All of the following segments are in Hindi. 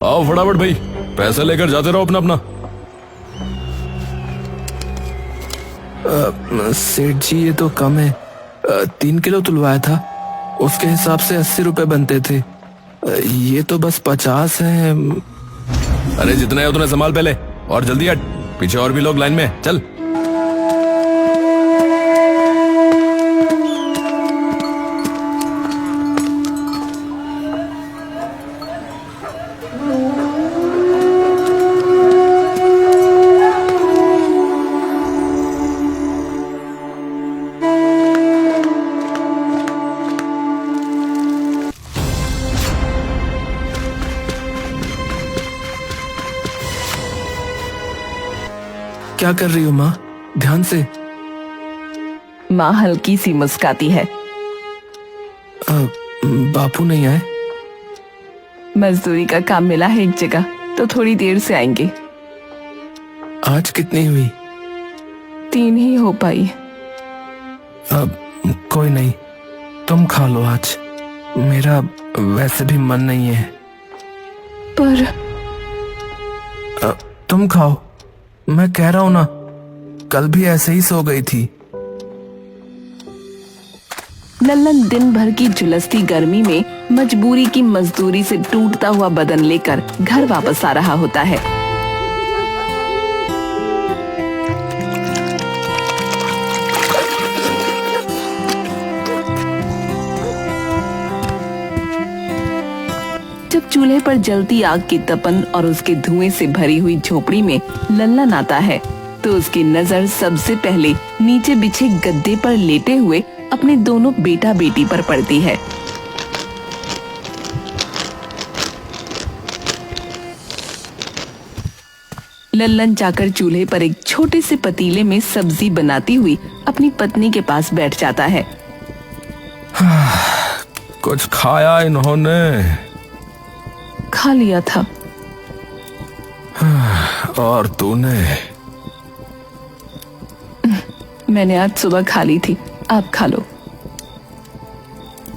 आओ फटाफट भाई, पैसे लेकर जाते रहो अपना अपना। सेठ जी ये तो कम है। 3 किलो तुलवाया था, उसके हिसाब से 80 रुपए बनते थे। ये तो बस 50 है। अरे जितने है उतने संभाल पहले, और जल्दी हट, पीछे और भी लोग लाइन में, चल। क्या कर रही हो माँ? ध्यान से। माँ हल्की सी मुस्काती है। बापू नहीं आए? मजदूरी का काम मिला है एक जगह, तो थोड़ी देर से आएंगे। आज कितनी हुई? 3 ही हो पाई। कोई नहीं, तुम खा लो आज, मेरा वैसे भी मन नहीं है। पर तुम खाओ, मैं कह रहा हूं ना, कल भी ऐसे ही सो गई थी। लल्लन दिन भर की झुलसती गर्मी में मजबूरी की मजदूरी से टूटता हुआ बदन लेकर घर वापस आ रहा होता है। जब चूल्हे पर जलती आग की तपन और उसके धुएं से भरी हुई झोपड़ी में लल्लन आता है, तो उसकी नजर सबसे पहले नीचे बिछे गद्दे पर लेटे हुए अपने दोनों बेटा बेटी पर पड़ती है। लल्लन जाकर चूल्हे पर एक छोटे से पतीले में सब्जी बनाती हुई अपनी पत्नी के पास बैठ जाता है। कुछ खाया इन्होंने? खा लिया था। और तूने? मैंने आज सुबह खा ली थी, आप खा लो।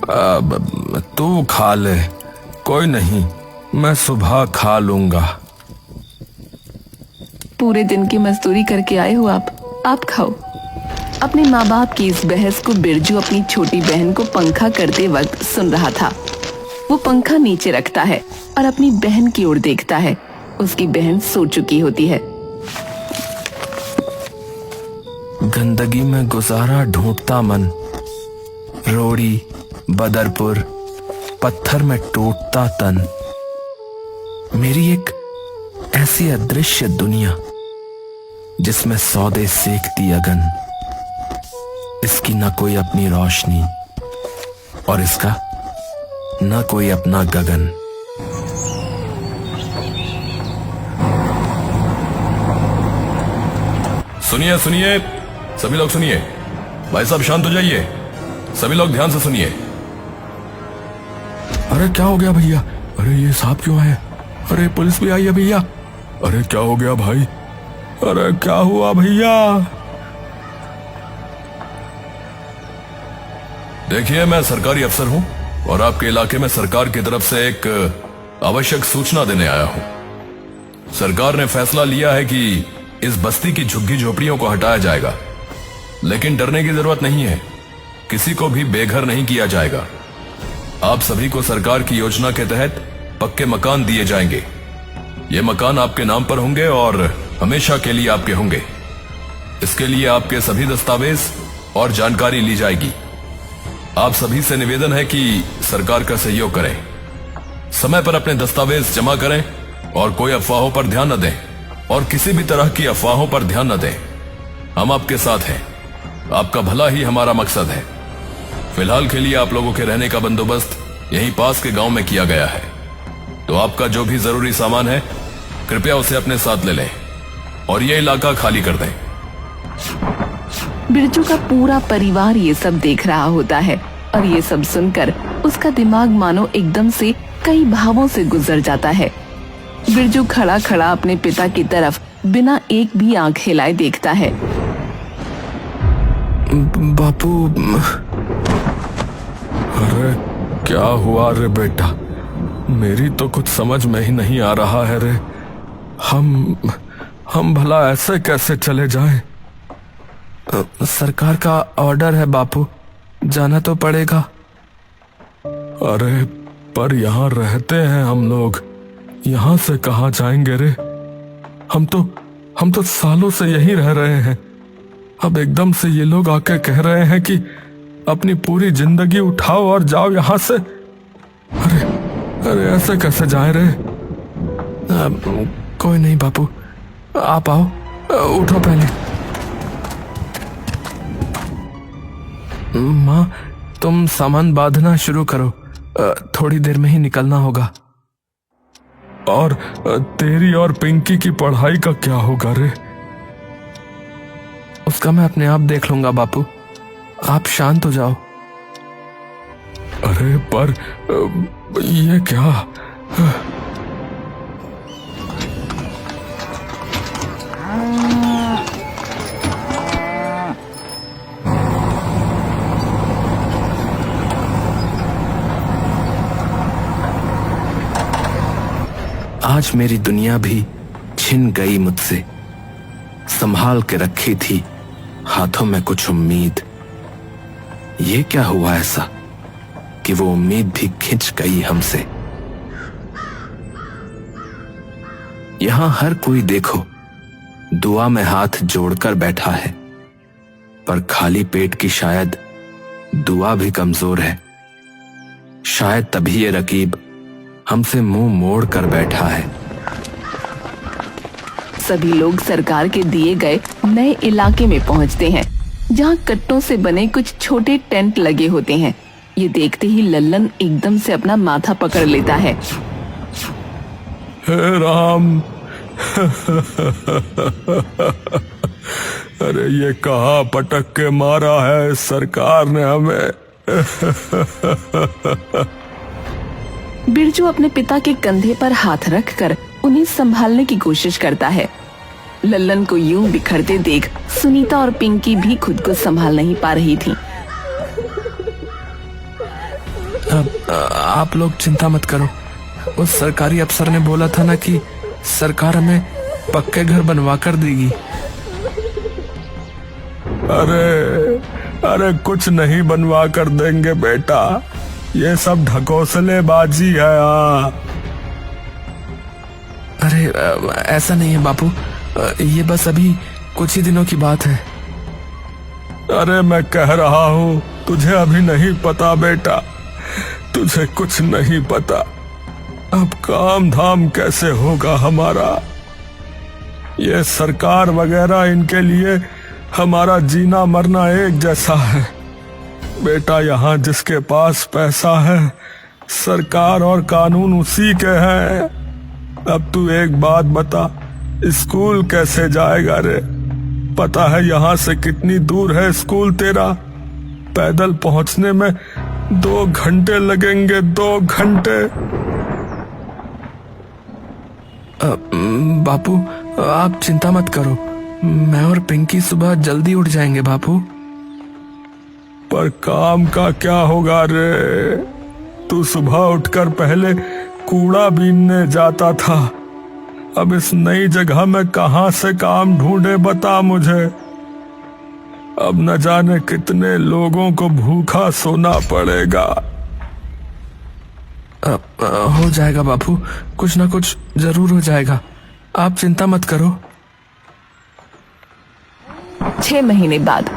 अब तू खा ले, कोई नहीं, मैं सुबह खा लूंगा। पूरे दिन की मजदूरी करके आए हो आप खाओ। अपने माँ बाप की इस बहस को बिरजू अपनी छोटी बहन को पंखा करते वक्त सुन रहा था। वो पंखा नीचे रखता है और अपनी बहन की ओर देखता है। उसकी बहन सो चुकी होती है। गंदगी में गुजारा ढूंढता मन, रोड़ी बदरपुर, पत्थर में टूटता तन। मेरी एक ऐसी अदृश्य दुनिया जिसमें सौदे सेकती अगन। इसकी न कोई अपनी रोशनी और इसका न कोई अपना गगन। सुनिए सुनिए, सभी लोग सुनिए। भाई साहब शांत हो जाइए, सभी लोग ध्यान से सुनिए। अरे क्या हो गया भैया? अरे ये सांप क्यों है? अरे पुलिस भी आई है भैया। अरे क्या हो गया भाई? अरे क्या हुआ भैया? देखिए, मैं सरकारी अफसर हूं और आपके इलाके में सरकार की तरफ से एक आवश्यक सूचना देने आया हूं। सरकार ने फैसला लिया है कि इस बस्ती की झुग्गी झोपड़ियों को हटाया जाएगा, लेकिन डरने की जरूरत नहीं है, किसी को भी बेघर नहीं किया जाएगा। आप सभी को सरकार की योजना के तहत पक्के मकान दिए जाएंगे। ये मकान आपके नाम पर होंगे और हमेशा के लिए आपके होंगे। इसके लिए आपके सभी दस्तावेज और जानकारी ली जाएगी। आप सभी से निवेदन है कि सरकार का सहयोग करें, समय पर अपने दस्तावेज जमा करें और कोई अफवाहों पर ध्यान न दें, और किसी भी तरह की अफवाहों पर ध्यान न दें। हम आपके साथ हैं, आपका भला ही हमारा मकसद है। फिलहाल के लिए आप लोगों के रहने का बंदोबस्त यहीं पास के गांव में किया गया है, तो आपका जो भी जरूरी सामान है कृपया उसे अपने साथ ले लें और ये इलाका खाली कर दें। बिरजू का पूरा परिवार ये सब देख रहा होता है और ये सब सुनकर उसका दिमाग मानो एकदम से कई भावों से गुजर जाता है। बिरजू खड़ा खड़ा अपने पिता की तरफ बिना एक भी आंख हिलाए देखता है। बापू। अरे क्या हुआ रे बेटा? मेरी तो कुछ समझ में ही नहीं आ रहा है रे। हम भला ऐसे कैसे चले जाएं? सरकार का ऑर्डर है बापू, जाना तो पड़ेगा। अरे पर यहाँ रहते हैं हम लोग, यहाँ से कहाँ जाएंगे रे? हम तो सालों से यहीं रह रहे हैं। अब एकदम से ये लोग आके कह रहे हैं कि अपनी पूरी जिंदगी उठाओ और जाओ यहाँ से। अरे ऐसे कैसे जाए रे? कोई नहीं बापू, आप आओ, उठो पहले। माँ तुम सामान बांधना शुरू करो, थोड़ी देर में ही निकलना होगा। और तेरी और पिंकी की पढ़ाई का क्या होगा रे? उसका मैं अपने आप देख लूंगा बापू, आप शांत हो जाओ। अरे पर ये क्या? आज मेरी दुनिया भी छिन गई मुझसे। संभाल के रखी थी हाथों में कुछ उम्मीद। ये क्या हुआ ऐसा कि वो उम्मीद भी खिंच गई हमसे। यहां हर कोई देखो दुआ में हाथ जोड़कर बैठा है, पर खाली पेट की शायद दुआ भी कमजोर है। शायद तभी ये रकीब हमसे मुंह मोड़ कर बैठा है। सभी लोग सरकार के दिए गए नए इलाके में पहुंचते हैं, जहां कट्टों से बने कुछ छोटे टेंट लगे होते हैं। ये देखते ही लल्लन एकदम से अपना माथा पकड़ लेता है। हे राम, अरे ये कहाँ पटक के मारा है सरकार ने हमें। बिरजू अपने पिता के कंधे पर हाथ रखकर उन्हें संभालने की कोशिश करता है। लल्लन को यूं बिखरते देख सुनीता और पिंकी भी खुद को संभाल नहीं पा रही थीं। आप लोग चिंता मत करो, उस सरकारी अफसर ने बोला था ना कि सरकार हमें पक्के घर बनवा कर देगी। अरे कुछ नहीं बनवा कर देंगे बेटा, ये सब ढकोसलेबाजी है। अरे ऐसा नहीं है बापू, ये बस अभी कुछ ही दिनों की बात है। अरे मैं कह रहा हूँ तुझे अभी नहीं पता बेटा, तुझे कुछ नहीं पता। अब काम धाम कैसे होगा हमारा? ये सरकार वगैरह इनके लिए हमारा जीना मरना एक जैसा है बेटा। यहाँ जिसके पास पैसा है सरकार और कानून उसी के हैं। अब तू एक बात बता, स्कूल कैसे जाएगा रे? पता है यहाँ से कितनी दूर है स्कूल तेरा? पैदल पहुंचने में 2 घंटे लगेंगे, 2 घंटे। बापू आप चिंता मत करो, मैं और पिंकी सुबह जल्दी उठ जाएंगे बापू। पर काम का क्या होगा रे? तू सुबह उठकर पहले कूड़ा बीनने जाता था, अब इस नई जगह में कहां से काम ढूंढे बता मुझे। अब न जाने कितने लोगों को भूखा सोना पड़ेगा। हो जाएगा बापू, कुछ ना कुछ जरूर हो जाएगा, आप चिंता मत करो। 6 महीने बाद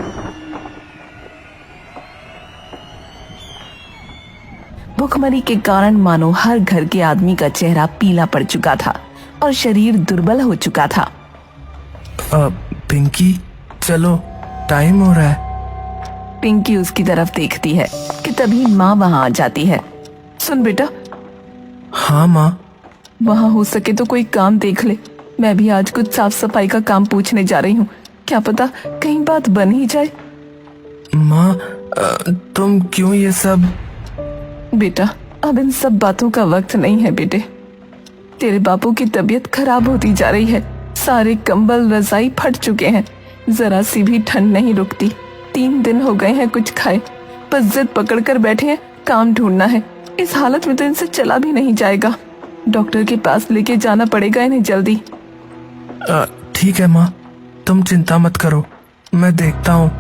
भूखमरी के कारण मानो हर घर के आदमी का चेहरा पीला पड़ चुका था और शरीर दुर्बल हो चुका था। पिंकी चलो, टाइम हो रहा है। पिंकी उसकी तरफ देखती है कि तभी माँ वहाँ आ जाती है। सुन बेटा। हाँ माँ। वहाँ हो सके तो कोई काम देख ले, मैं भी आज कुछ साफ सफाई का काम पूछने जा रही हूँ, क्या पता कहीं बात बन ही जाए। माँ तुम क्यों ये सब? बेटा अब इन सब बातों का वक्त नहीं है बेटे, तेरे बापू की तबीयत खराब होती जा रही है, सारे कंबल रजाई फट चुके हैं, जरा सी भी ठंड नहीं रुकती। 3 दिन हो गए हैं कुछ खाए, बस जिद पकड़ कर बैठे हैं, काम ढूंढना है। इस हालत में तो इनसे चला भी नहीं जाएगा। डॉक्टर के पास लेके जाना पड़ेगा इन्हें जल्दी। ठीक है माँ, तुम चिंता मत करो, मैं देखता हूँ।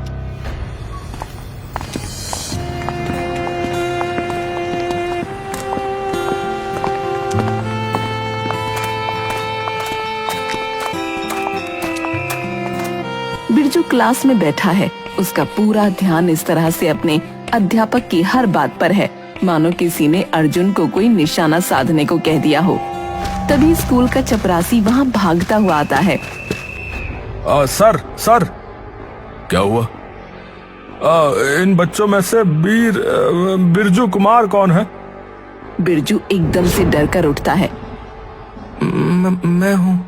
बिरजू क्लास में बैठा है। उसका पूरा ध्यान इस तरह से अपने अध्यापक की हर बात पर है मानो किसी ने अर्जुन को कोई निशाना साधने को कह दिया हो। तभी स्कूल का चपरासी वहाँ भागता हुआ आता है। सर सर, क्या हुआ? इन बच्चों में से बिरजू कुमार कौन है? बिरजू एकदम से डर कर उठता है। मैं हूँ।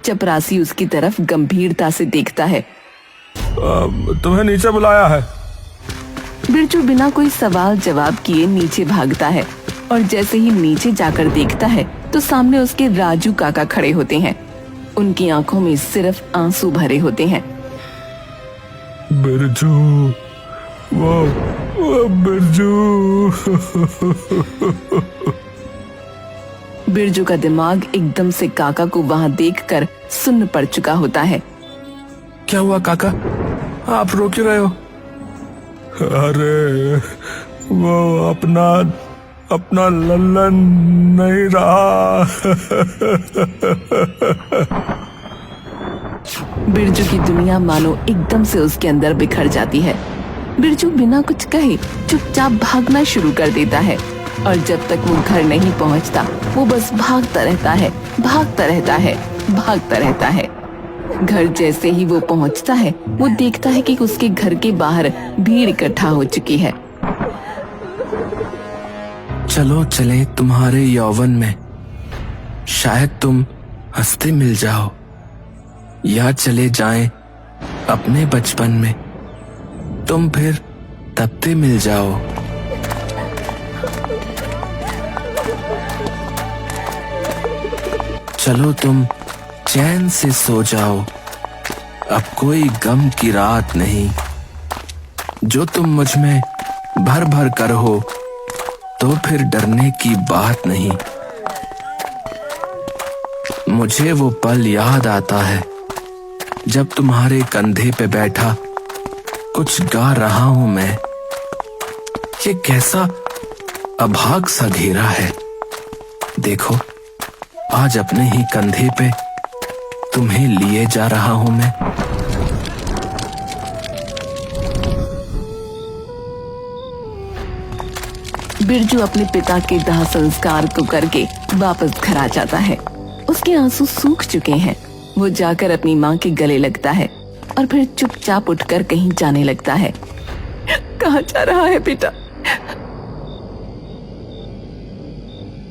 चपरासी उसकी तरफ गंभीरता से देखता है। तुम्हें नीचे बुलाया है। बिरजू बिना कोई सवाल जवाब किए नीचे भागता है और जैसे ही नीचे जाकर देखता है तो सामने उसके राजू काका खड़े होते हैं। उनकी आंखों में सिर्फ आंसू भरे होते हैं। बिरजू, वो बिरजू। बिरजू का दिमाग एकदम से काका को वहाँ देखकर सुन्न पड़ चुका होता है। क्या हुआ काका, आप रो क्यों रहे हो? अरे वो अपना लल्लन नहीं रहा। बिरजू की दुनिया मानो एकदम से उसके अंदर बिखर जाती है। बिरजू बिना कुछ कहे चुपचाप भागना शुरू कर देता है और जब तक वो घर नहीं पहुंचता वो बस भागता रहता है, भागता रहता है, भागता रहता है। घर जैसे ही वो पहुंचता है वो देखता है कि उसके घर के बाहर भीड़ इकट्ठा हो चुकी है। चलो चले तुम्हारे यौवन में, शायद तुम हंसते मिल जाओ, या चले जाएं अपने बचपन में, तुम फिर तबते मिल जाओ। चलो तुम चैन से सो जाओ, अब कोई गम की रात नहीं। जो तुम मुझ में भर भर कर हो तो फिर डरने की बात नहीं। मुझे वो पल याद आता है जब तुम्हारे कंधे पे बैठा कुछ गा रहा हूं मैं। ये कैसा अभाग सा घेरा है, देखो आज अपने ही कंधे पे तुम्हें लिए जा रहा हूं मैं। बिरजू अपने पिता के दाह संस्कार को करके वापस घर आ जाता है। उसके आंसू सूख चुके हैं। वो जाकर अपनी माँ के गले लगता है और फिर चुपचाप उठकर कहीं जाने लगता है। कहाँ जा रहा है बेटा?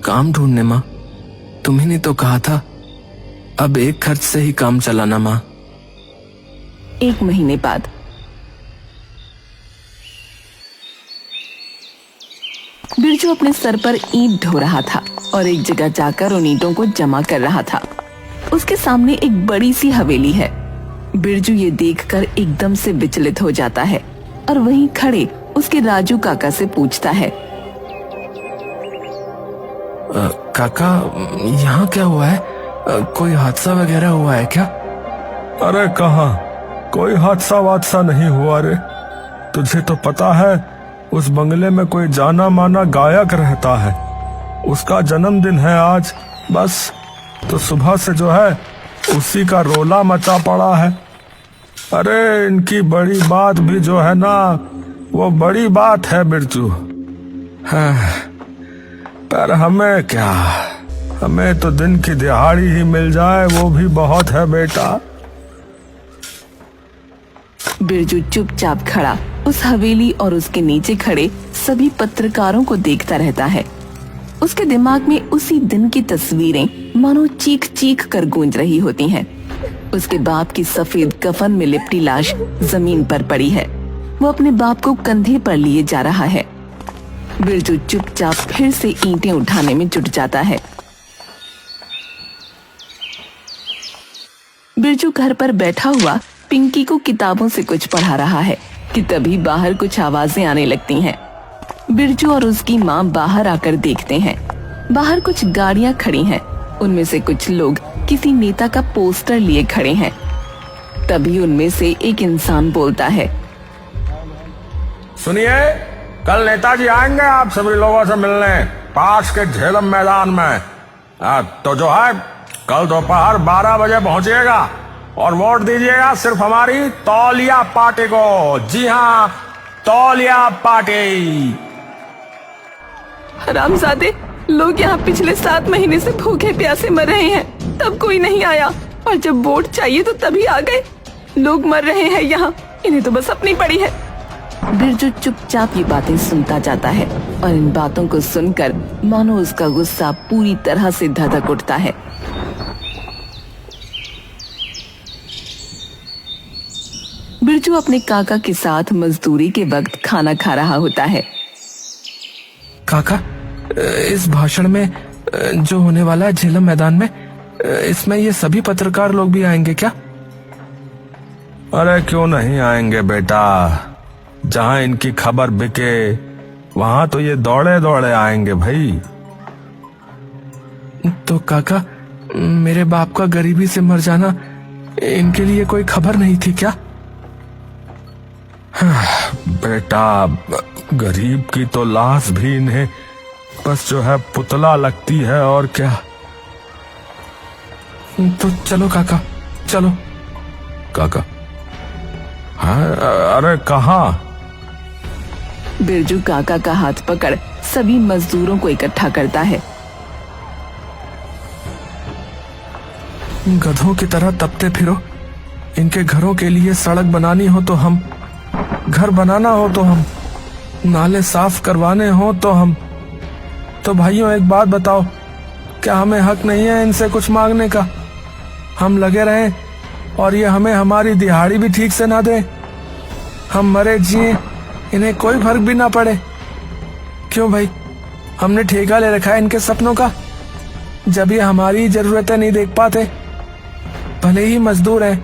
काम ढूंढने माँ, तुम्ही ने तो कहा था अब एक खर्च से ही काम चलाना माँ। 1 महीने बाद बिरजू अपने सर पर ईंट ढो रहा था और एक जगह जाकर उन ईंटों को जमा कर रहा था। उसके सामने एक बड़ी सी हवेली है। बिरजू ये देखकर एकदम से विचलित हो जाता है और वहीं खड़े उसके राजू काका से पूछता है। काका, यहाँ क्या हुआ है? कोई हादसा वगैरह हुआ है क्या? अरे कहाँ, कोई हादसा वादसा नहीं हुआ रे। तुझे तो पता है उस बंगले में कोई जाना माना गायक रहता है, उसका जन्मदिन है आज। बस तो सुबह से जो है उसी का रोला मचा पड़ा है। अरे इनकी बड़ी बात भी जो है ना वो बड़ी बात है बिरजू। हाँ, पर हमें क्या, हमें तो दिन की दिहाड़ी ही मिल जाए वो भी बहुत है बेटा। बिरजू चुपचाप खड़ा उस हवेली और उसके नीचे खड़े सभी पत्रकारों को देखता रहता है। उसके दिमाग में उसी दिन की तस्वीरें मानो चीख चीख कर गूंज रही होती हैं। उसके बाप की सफेद कफन में लिपटी लाश जमीन पर पड़ी है। वो अपने बाप को कंधे पर लिए जा रहा है। बिरजू चुपचाप फिर से ईंटें उठाने में जुट जाता है। बिरजू घर पर बैठा हुआ पिंकी को किताबों से कुछ पढ़ा रहा है कि तभी बाहर कुछ आवाजें आने लगती हैं। बिरजू और उसकी माँ बाहर आकर देखते हैं। बाहर कुछ गाड़ियाँ खड़ी हैं। उनमें से कुछ लोग किसी नेता का पोस्टर लिए खड़े हैं। तभी उनमें से एक इंसान बोलता है, सुनिए, कल नेताजी आएंगे आप सभी लोगों से मिलने पास के झेलम मैदान में। तो जो है कल दोपहर 12 बजे पहुंचिएगा और वोट दीजिएगा सिर्फ हमारी तौलिया पार्टी को। जी हाँ, तौलिया पार्टी। हरामजादे, लोग यहाँ पिछले 7 महीने से भूखे प्यासे मर रहे हैं, तब कोई नहीं आया, और जब वोट चाहिए तो तभी आ गए। लोग मर रहे हैं यहाँ, इन्हें तो बस अपनी पड़ी है। बिरजू चुपचाप ये बातें सुनता जाता है और इन बातों को सुनकर मानो उसका गुस्सा पूरी तरह से धधक उठता है। बिरजू अपने काका के साथ मजदूरी के वक्त खाना खा रहा होता है। काका, इस भाषण में जो होने वाला है झेलम मैदान में, इसमें ये सभी पत्रकार लोग भी आएंगे क्या? अरे क्यों नहीं आएंगे बेटा, जहां इनकी खबर बिके वहां तो ये दौड़े दौड़े आएंगे भाई। तो काका, मेरे बाप का गरीबी से मर जाना इनके लिए कोई खबर नहीं थी क्या? बेटा, गरीब की तो लाश भी इन्हें बस जो है पुतला लगती है, और क्या। तो चलो काका, चलो। काका? हाँ, अरे कहाँ? बिरजू काका का हाथ पकड़ सभी मजदूरों को इकट्ठा करता है। गधों की तरह तपते फिरो, इनके घरों के लिए सड़क बनानी हो तो हम, घर बनाना हो तो हम, नाले साफ करवाने हो तो हम। तो भाइयों एक बात बताओ, क्या हमें हक नहीं है इनसे कुछ मांगने का? हम लगे रहें और ये हमें हमारी दिहाड़ी भी ठीक से ना दे, हम मरे जिए इन्हें कोई फर्क भी ना पड़े। क्यों भाई, हमने ठेका ले रखा है इनके सपनों का, जब ये हमारी जरूरतें नहीं देख पाते। भले ही मजदूर हैं,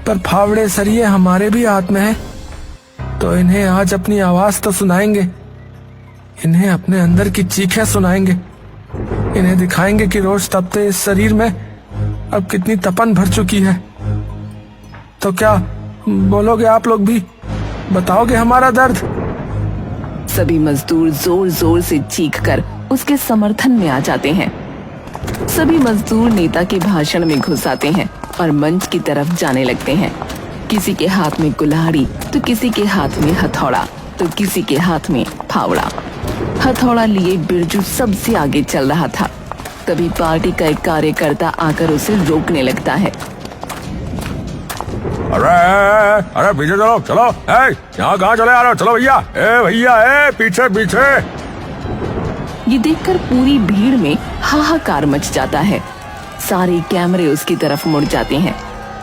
पर फावड़े सरिये हमारे भी हाथ में है। तो इन्हें आज अपनी आवाज तो सुनाएंगे, इन्हें अपने अंदर की चीखें सुनाएंगे, इन्हें दिखाएंगे कि रोज तपते इस शरीर में अब कितनी तपन भर चुकी है। तो क्या बोलोगे आप लोग भी? बताओगे हमारा दर्द? सभी मजदूर जोर जोर से चीखकर उसके समर्थन में आ जाते हैं। सभी मजदूर नेता के भाषण में घुस आते हैं और मंच की तरफ जाने लगते हैं। किसी के हाथ में कुल्हाड़ी, तो किसी के हाथ में हथौड़ा, तो किसी के हाथ में फावड़ा। हथौड़ा लिए बिरजू सबसे आगे चल रहा था। तभी पार्टी का एक कार्यकर्ता आकर उसे रोकने लगता है। अरे अरे पीछे चलो, चलो, यहाँ कहाँ चले आ रहे हो? चलो भैया, भैया, पीछे पीछे। ये देखकर पूरी भीड़ में हाहाकार मच जाता है। सारे कैमरे उसकी तरफ मुड़ जाते हैं।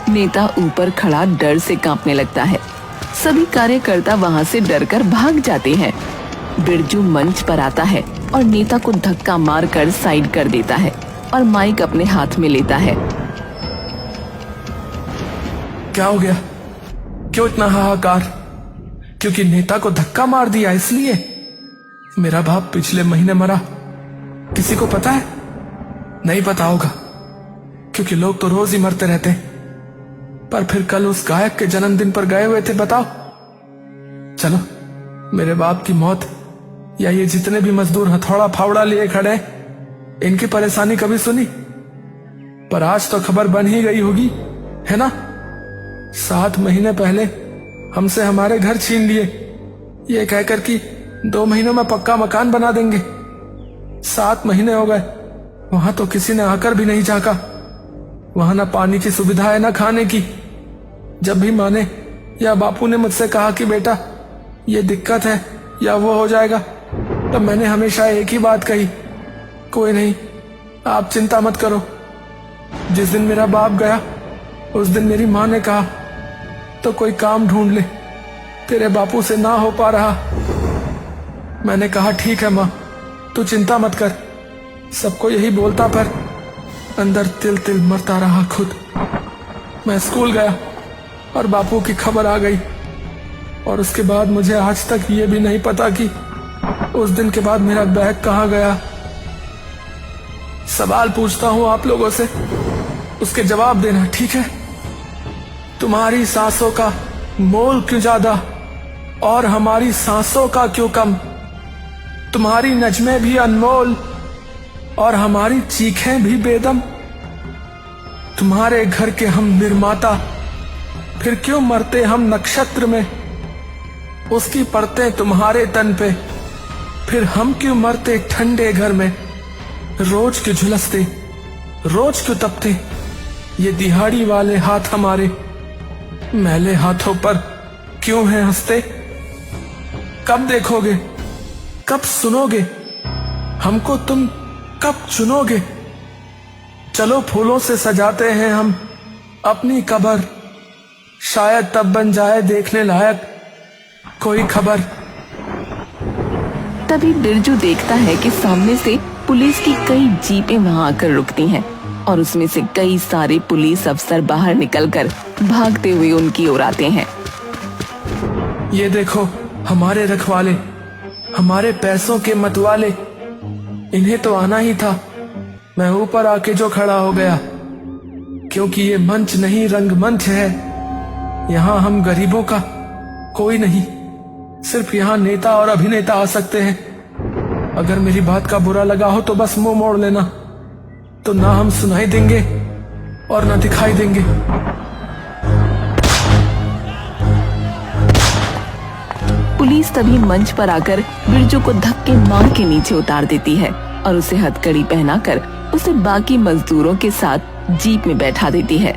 नेता ऊपर खड़ा डर से कांपने लगता है। सभी कार्यकर्ता वहां से डरकर भाग जाते हैं। बिरजू मंच पर आता है और नेता को धक्का मारकर साइड कर देता है और माइक अपने हाथ में लेता है। क्या हो गया? क्यों इतना हाहाकार? क्योंकि नेता को धक्का मार दिया इसलिए? मेरा बाप पिछले महीने मरा, किसी को पता है? नहीं पता होगा, क्योंकि लोग तो रोज ही मरते रहते। पर फिर कल उस गायक के जन्मदिन पर गए हुए थे, बताओ। चलो, मेरे बाप की मौत या ये जितने भी मजदूर हथौड़ा फावड़ा लिए खड़े, इनकी परेशानी कभी सुनी? पर आज तो खबर बन ही गई होगी, है ना? 7 महीने पहले हमसे हमारे घर छीन लिए, ये कहकर कि 2 महीनों में पक्का मकान बना देंगे। 7 महीने हो गए, वहां तो किसी ने आकर भी नहीं झांका। वहां ना पानी की सुविधा है, ना खाने की। जब भी माँ ने या बापू ने मुझसे कहा कि बेटा ये दिक्कत है या वो हो जाएगा, तब मैंने हमेशा एक ही बात कही, कोई नहीं, आप चिंता मत करो। जिस दिन मेरा बाप गया उस दिन मेरी माँ ने कहा, तो कोई काम ढूंढ ले, तेरे बापू से ना हो पा रहा। मैंने कहा ठीक है माँ, तू चिंता मत कर। सबको यही बोलता, पर अंदर तिल तिल मरता रहा खुद। मैं स्कूल गया और बापू की खबर आ गई, और उसके बाद मुझे आज तक ये भी नहीं पता कि उस दिन के बाद मेरा बैग कहाँ गया? सवाल पूछता हूँ आप लोगों से, उसके जवाब देना, ठीक है? तुम्हारी सांसों का मोल क्यों ज्यादा और हमारी सांसों का क्यों कम? तुम्हारी नज़्में भी अनमोल और हमारी चीखें भी बेदम। तुम्हारे घर के हम निर्माता, फिर क्यों मरते हम नक्षत्र में? उसकी परतें तुम्हारे तन पे, फिर हम क्यों मरते ठंडे घर में? रोज क्यों झुलसते, रोज क्यों तपते ये दिहाड़ी वाले हाथ हमारे? मैले हाथों पर क्यों हैं हंसते? कब देखोगे, कब सुनोगे, हमको तुम कब चुनोगे? चलो फूलों से सजाते हैं हम अपनी कब्र, शायद तब बन जाए देखने लायक कोई खबर। तभी बिरजू देखता है कि सामने से पुलिस की कई जीपें वहां आकर रुकती हैं और उसमें से कई सारे पुलिस अफसर बाहर निकलकर भागते हुए उनकी ओर आते हैं। ये देखो हमारे रखवाले, हमारे पैसों के मतवाले, इन्हें तो आना ही था। मैं ऊपर आके जो खड़ा हो गया, क्योंकि ये मंच नहीं रंगमंच है। यहाँ हम गरीबों का कोई नहीं, सिर्फ यहाँ नेता और अभिनेता आ सकते हैं। अगर मेरी बात का बुरा लगा हो तो बस मुंह मोड़ लेना, तो ना हम सुनाई देंगे और ना दिखाई देंगे। पुलिस तभी मंच पर आकर बिरजू को धक्के मार के नीचे उतार देती है और उसे हथकड़ी पहनाकर उसे बाकी मजदूरों के साथ जीप में बैठा देती है।